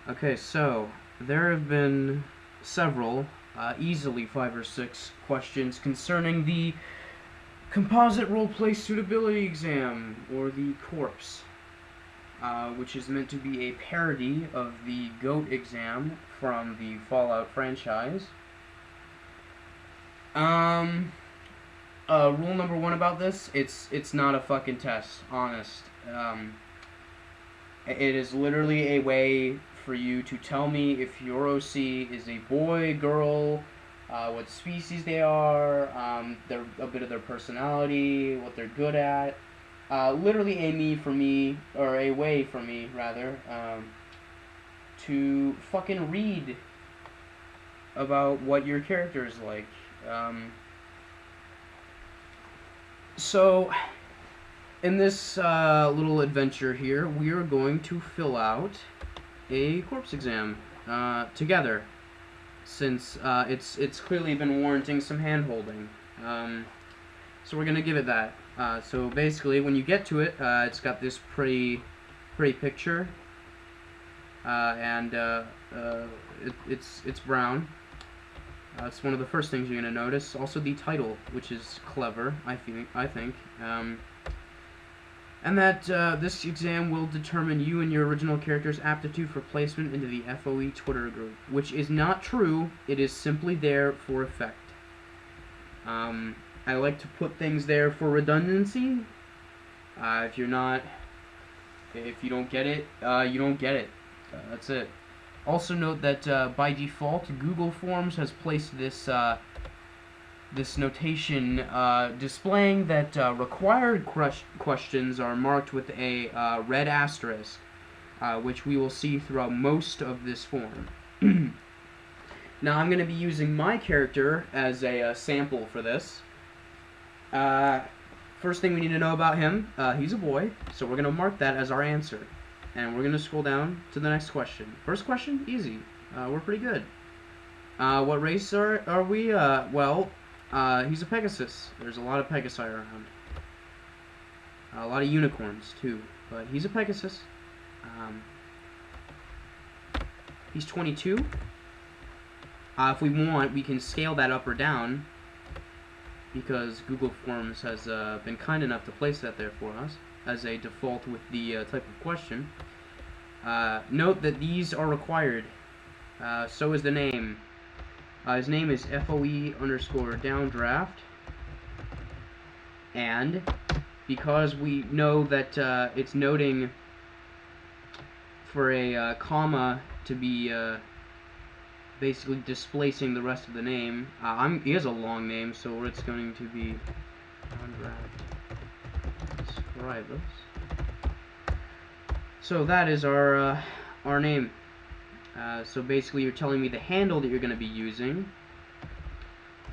Okay, so there have been several, easily 5 or 6 questions concerning the composite roleplay suitability exam, or the corpse, which is meant to be a parody of the GOAT exam from the Fallout franchise. Um, Rule number one about this: it's not a fucking test, honest. It is literally a way for you to tell me if your OC is a boy, girl, what species they are, a bit of their personality, what they're good at. Literally a me for me, or a way for me, rather, to fucking read about what your character is like. Um, so, in this little adventure here, we are going to fill out a corpse exam together, since it's clearly been warranting some hand holding. So we're gonna give it that. So basically, when you get to it, it's got this pretty picture, and it's brown. It's one of the first things you're gonna notice. Also, the title, which is clever, I think. And that this exam will determine you and your original character's aptitude for placement into the FOE Twitter group, which is not true. It is simply there for effect. I like to put things there for redundancy. If you don't get it, you don't get it. That's it. Also note that by default, Google Forms has placed this this notation displaying that required questions are marked with a red asterisk, which we will see throughout most of this form. Now I'm going to be using my character as a sample for this. First thing we need to know about him, he's a boy, so we're going to mark that as our answer. And we're going to scroll down to the next question. First question, easy. We're pretty good. What race are we? Well, he's a Pegasus. There's a lot of Pegasi around. A lot of unicorns, too. But he's a Pegasus. He's 22. If we want, we can scale that up or down, because Google Forms has been kind enough to place that there for us as a default with the type of question. Note that these are required. So is the name. His name is FOE_downdraft. And because we know that it's noting for a comma to be basically displacing the rest of the name. He has a long name, so it's going to be downdraft scribus. So that is our name. So basically, you're telling me the handle that you're going to be using,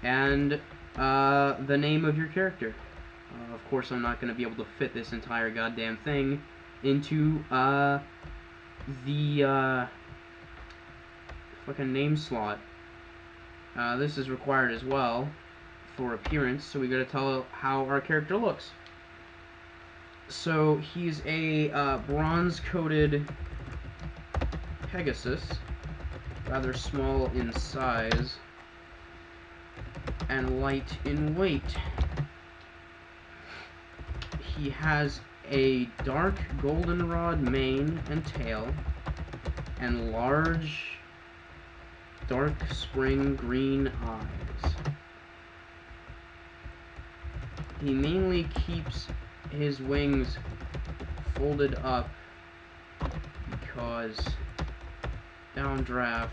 and the name of your character. Of course, I'm not going to be able to fit this entire goddamn thing into the fucking name slot. This is required as well for appearance, so we got to tell how our character looks. So he's a bronze-coated Pegasus, rather small in size and light in weight. He has a dark goldenrod mane and tail, and large dark spring green eyes. He mainly keeps his wings folded up because Downdraft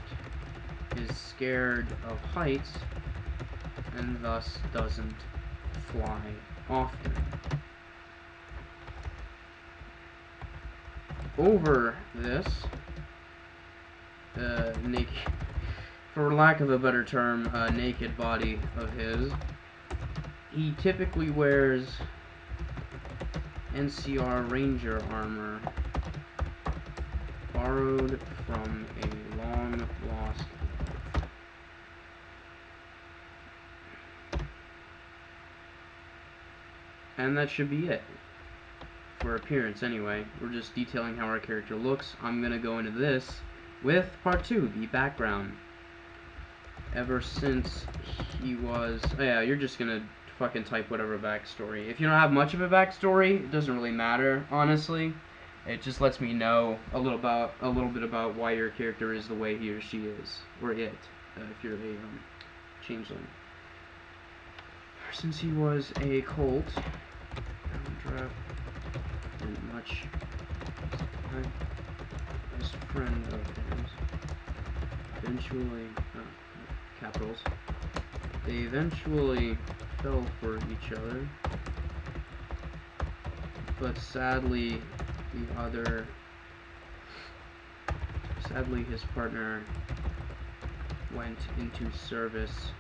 is scared of heights and thus doesn't fly often. Over this, naked, for lack of a better term, naked body of his, he typically wears NCR Ranger armor, borrowed from a long-lost love. And that should be it. For appearance, anyway. We're just detailing how our character looks. I'm gonna go into this with part 2, the background. Ever since he was... Oh yeah, you're just gonna fucking type whatever backstory. If you don't have much of a backstory, it doesn't really matter, honestly. It just lets me know a little bit about why your character is the way he or she is, or it, if you're a changeling. Since he was a colt, Downdraft and much best friend of his, eventually, capitals, they eventually fell for each other, but sadly his partner went into service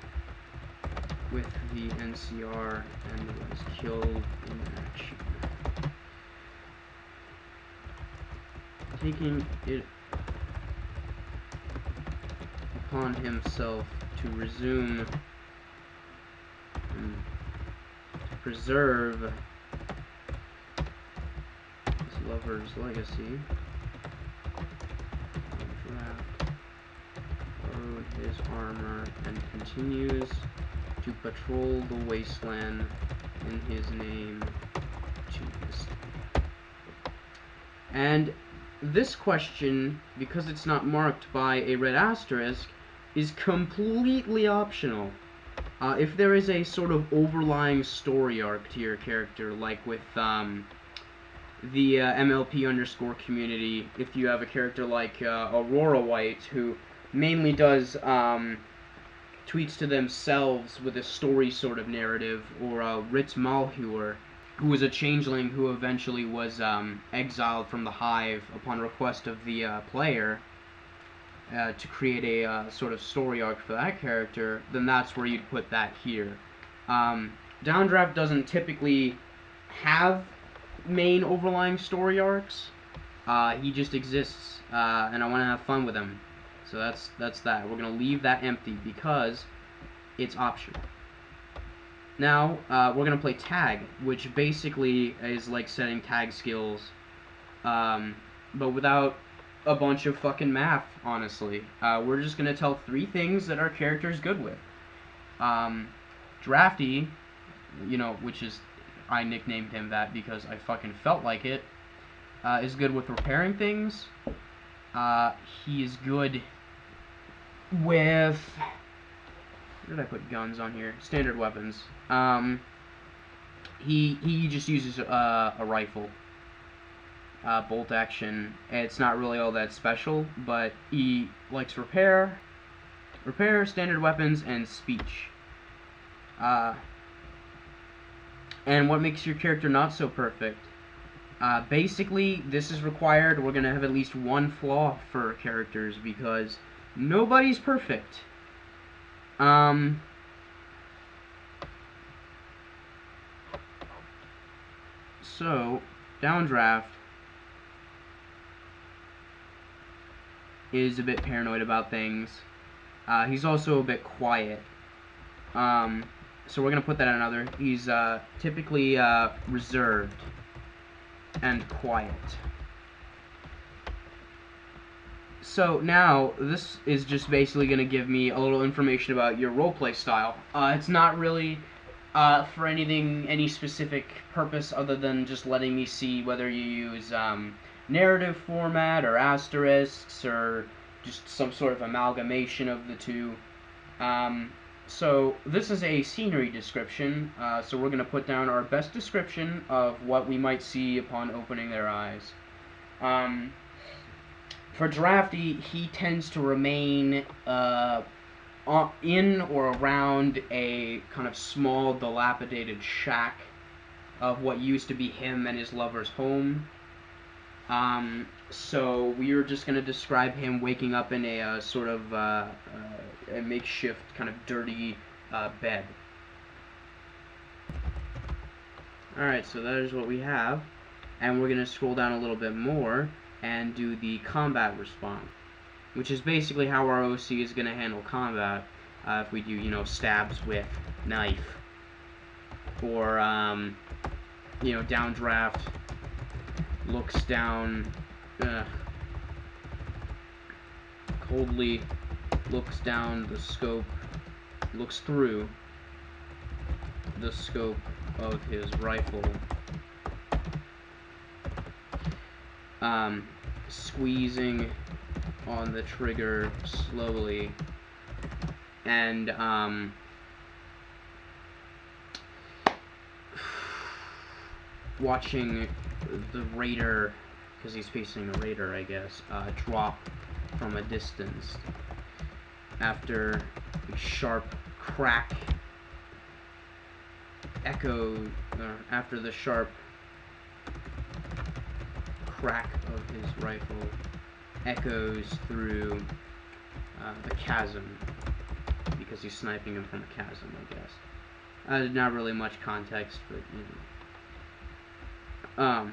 with the NCR and was killed in action. Taking it upon himself to resume and preserve his lover's legacy, Draft borrowed his armor and continues to patrol the wasteland in his name to this day. And this question, because it's not marked by a red asterisk, is completely optional. If there is a sort of overlying story arc to your character, like with the MLP underscore community, if you have a character like Aurora White, who mainly does tweets to themselves with a story sort of narrative, or Ritz Malheur, who was a changeling who eventually was exiled from the Hive upon request of the player to create a sort of story arc for that character, then that's where you'd put that here. Downdraft doesn't typically have main overlying story arcs. He just exists, and I want to have fun with him. So that's that. We're going to leave that empty because it's optional. Now, we're going to play tag, which basically is like setting tag skills, but without a bunch of fucking math, honestly. We're just going to tell 3 things that our character is good with. Drafty, which is, I nicknamed him that because I fucking felt like it, is good with repairing things. He is good with... Where did I put guns on here? Standard weapons. He just uses a rifle. Bolt action. It's not really all that special, but he likes repair, standard weapons, and speech. And what makes your character not so perfect? Basically, this is required. We're going to have at least one flaw for characters because nobody's perfect. So, Downdraft is a bit paranoid about things. He's also a bit quiet. So we're going to put that on another. He's typically reserved and quiet. So now, this is just basically going to give me a little information about your roleplay style. It's not really for any specific purpose other than just letting me see whether you use narrative format or asterisks or just some sort of amalgamation of the two. So this is a scenery description, so we're going to put down our best description of what we might see upon opening their eyes. For Drafty, he tends to remain in or around a kind of small, dilapidated shack of what used to be him and his lover's home. So we're just going to describe him waking up in a sort of a makeshift kind of dirty bed. Alright, so that is what we have. And we're going to scroll down a little bit more and do the combat response, which is basically how our OC is going to handle combat. If we do, stabs with knife, or, Downdraft looks down, coldly looks down the scope, looks through the scope of his rifle, squeezing on the trigger slowly, and watching the raider, because he's facing a raider, I guess, drop from a distance after a sharp crack after the sharp crack of his rifle echoes through the chasm, because he's sniping him from a chasm, I guess. Not really much context, but you know.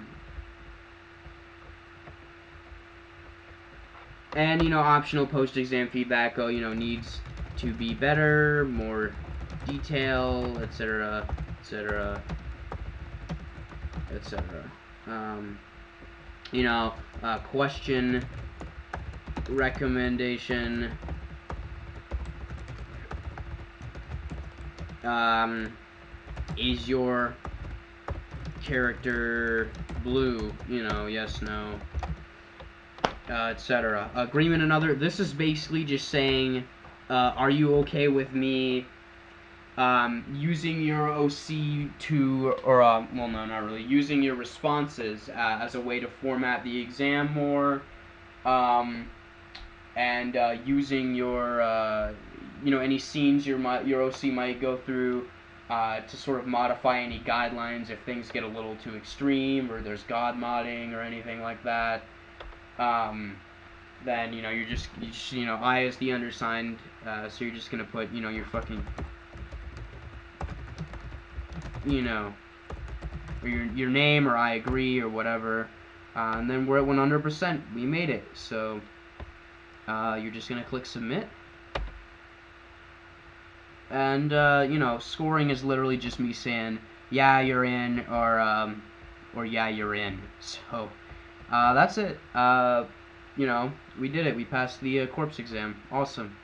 And you know, optional post-exam feedback. Oh, you know, needs to be better, more detail, etc., etc., etc. You know, question, recommendation. Is your character blue? You know, yes, no, etc. Agreement and other. This is basically just saying, are you okay with me using your OC to, or well, no, not really, using your responses as a way to format the exam more, and using your, you know, any scenes your OC might go through to sort of modify any guidelines if things get a little too extreme, or there's god modding or anything like that. Then, you know, you just, you know, I as the undersigned, so you're just gonna put, you know, your fucking, you know, or your name, or I agree, or whatever, and then we're at 100%. We made it. So you're just gonna click submit, and you know, scoring is literally just me saying, yeah, you're in, or yeah, you're in. So that's it. You know, we did it. We passed the corpse exam. Awesome.